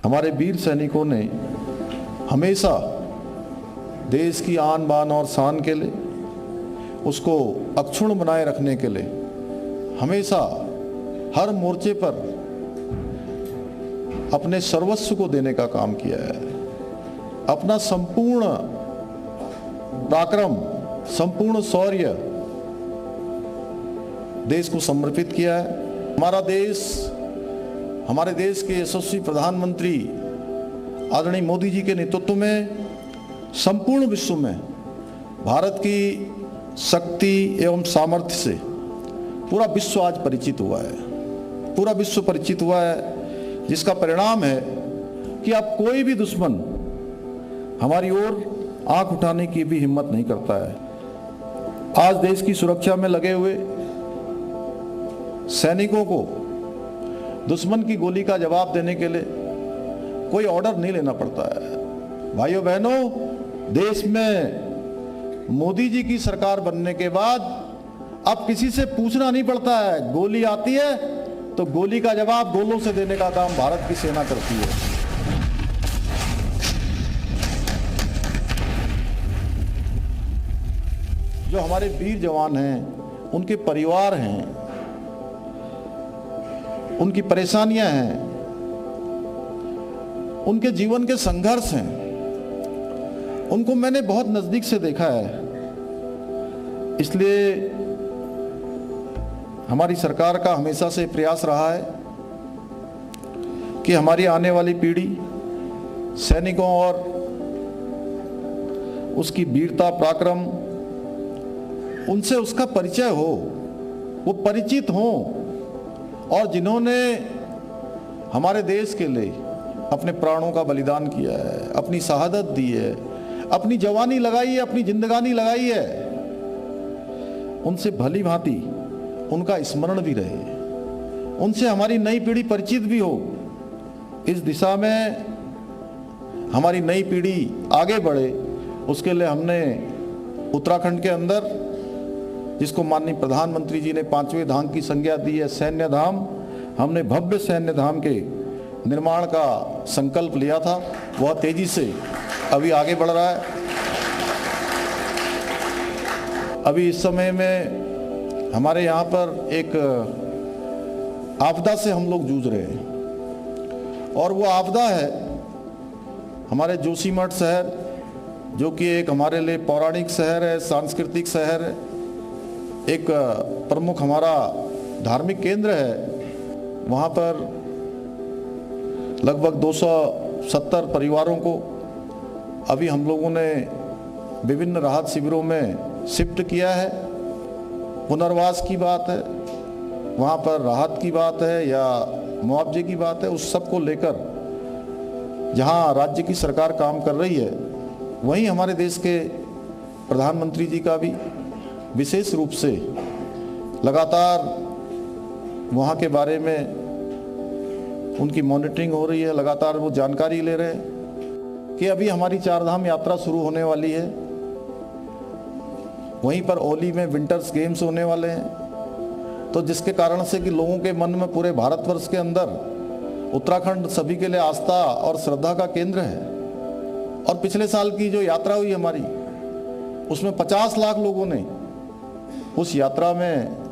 हमारे वीर सैनिकों ने हमेशा देश की आन बान और शान के लिए, उसको अक्षुण्ण बनाए रखने के लिए हमेशा हर मोर्चे पर अपने सर्वस्व को देने का काम किया है। अपना संपूर्ण पराक्रम, संपूर्ण शौर्य देश को समर्पित किया है। हमारे देश के यशस्वी प्रधानमंत्री आदरणीय मोदी जी के नेतृत्व में संपूर्ण विश्व में भारत की शक्ति एवं सामर्थ्य से पूरा विश्व आज परिचित हुआ है। पूरा विश्व परिचित हुआ है, जिसका परिणाम है कि अब कोई भी दुश्मन हमारी ओर आंख उठाने की भी हिम्मत नहीं करता है। आज देश की सुरक्षा में लगे हुए सैनिकों को दुश्मन की गोली का जवाब देने के लिए कोई ऑर्डर नहीं लेना पड़ता है। भाइयों बहनों, देश में मोदी जी की सरकार बनने के बाद अब किसी से पूछना नहीं पड़ता है। गोली आती है तो गोली का जवाब गोलों से देने का काम भारत की सेना करती है। जो हमारे वीर जवान हैं, उनके परिवार हैं, उनकी परेशानियां हैं, उनके जीवन के संघर्ष हैं, उनको मैंने बहुत नजदीक से देखा है। इसलिए हमारी सरकार का हमेशा से प्रयास रहा है कि हमारी आने वाली पीढ़ी सैनिकों और उसकी वीरता, पराक्रम, उनसे उसका परिचय हो, वो परिचित हों। और जिन्होंने हमारे देश के लिए अपने प्राणों का बलिदान किया है, अपनी शहादत दी है, अपनी जवानी लगाई है, अपनी जिंदगानी लगाई है, उनसे भली भांति उनका स्मरण भी रहे, उनसे हमारी नई पीढ़ी परिचित भी हो। इस दिशा में हमारी नई पीढ़ी आगे बढ़े, उसके लिए हमने उत्तराखंड के अंदर, जिसको माननीय प्रधानमंत्री जी ने 5वें धाम की संज्ञा दी है, सैन्य धाम, हमने भव्य सैन्य धाम के निर्माण का संकल्प लिया था। वह तेजी से अभी आगे बढ़ रहा है। अभी इस समय में हमारे यहाँ पर एक आपदा से हम लोग जूझ रहे हैं, और वो आपदा है हमारे जोशीमठ शहर, जो कि एक हमारे लिए पौराणिक शहर है, सांस्कृतिक शहर है, एक प्रमुख हमारा धार्मिक केंद्र है। वहाँ पर लगभग 270 परिवारों को अभी हम लोगों ने विभिन्न राहत शिविरों में शिफ्ट किया है। पुनर्वास की बात है, वहाँ पर राहत की बात है या मुआवजे की बात है, उस सब को लेकर जहाँ राज्य की सरकार काम कर रही है, वहीं हमारे देश के प्रधानमंत्री जी का भी विशेष रूप से लगातार वहाँ के बारे में उनकी मॉनिटरिंग हो रही है। लगातार वो जानकारी ले रहे हैं कि अभी हमारी 4 धाम यात्रा शुरू होने वाली है। वहीं पर ओली में विंटर्स गेम्स होने वाले हैं, तो जिसके कारण से कि लोगों के मन में पूरे भारतवर्ष के अंदर उत्तराखंड सभी के लिए आस्था और श्रद्धा का केंद्र है। और पिछले साल की जो यात्रा हुई हमारी, उसमें 50 लाख लोगों ने उस यात्रा में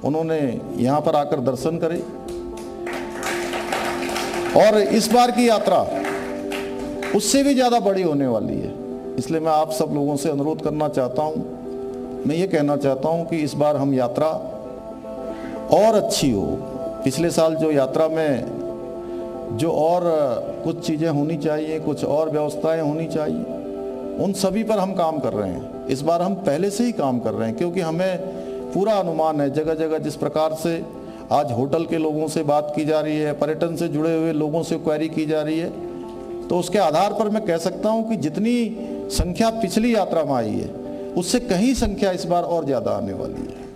उन्होंने यहाँ पर आकर दर्शन करे। और इस बार की यात्रा उससे भी ज़्यादा बड़ी होने वाली है। इसलिए मैं आप सब लोगों से अनुरोध करना चाहता हूँ, मैं ये कहना चाहता हूँ कि इस बार हम यात्रा और अच्छी हो। पिछले साल जो यात्रा में जो और कुछ चीज़ें होनी चाहिए, कुछ और व्यवस्थाएं होनी चाहिए, उन सभी पर हम काम कर रहे हैं। इस बार हम पहले से ही काम कर रहे हैं, क्योंकि हमें पूरा अनुमान है। जगह जगह जिस प्रकार से आज होटल के लोगों से बात की जा रही है, पर्यटन से जुड़े हुए लोगों से क्वेरी की जा रही है, तो उसके आधार पर मैं कह सकता हूं कि जितनी संख्या पिछली यात्रा में आई है, उससे कहीं संख्या इस बार और ज़्यादा आने वाली है।